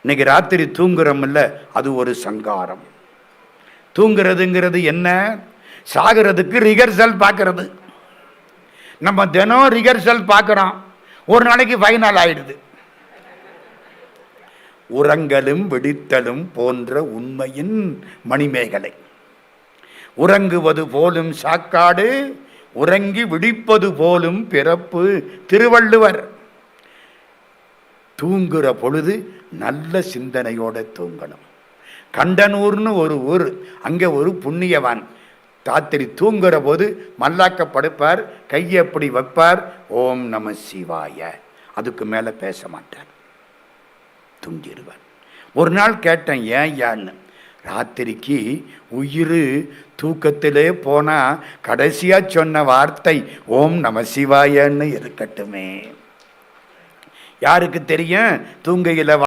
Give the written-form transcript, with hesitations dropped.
இன்னைக்கு ராத்திரி தூங்குறோம் இல்லை, அது ஒரு சங்காரம். தூங்குறதுங்கிறது என்ன? சாகிறதுக்கு ரிகர்சல் பார்க்கறது. நம்ம தினம் ரிகர்சல் பார்க்குறோம், ஒரு நாளைக்கு ஃபைனல் ஆயிடுது. உறங்கலும் விடித்தலும் போன்ற உண்மையின் மணிமேகலை. உறங்குவது போலும் சாக்காடு, உறங்கி விடிப்பது போலும் பிறப்பு. திருவள்ளுவர். தூங்குற பொழுது நல்ல சிந்தனையோட தூங்கணும். கண்டனூர்னு ஒரு ஊர், அங்கே ஒரு புண்ணியவான் ராத்திரி தூங்குற போது மல்லாக்க படுப்பார், கையை எப்படி வைப்பார், ஓம் நம சிவாய, அதுக்கு மேலே பேச மாட்டார், தூங்கிடுவார். ஒரு நாள் கேட்டேன், ஏன் யான்னு. ராத்திரிக்கு உயிர் தூக்கத்திலே போனால் கடைசியாக சொன்ன வார்த்தை ஓம் நம சிவாயன்னு இருக்கட்டுமே. யாருக்கு தெரியும்? தூங்கையில்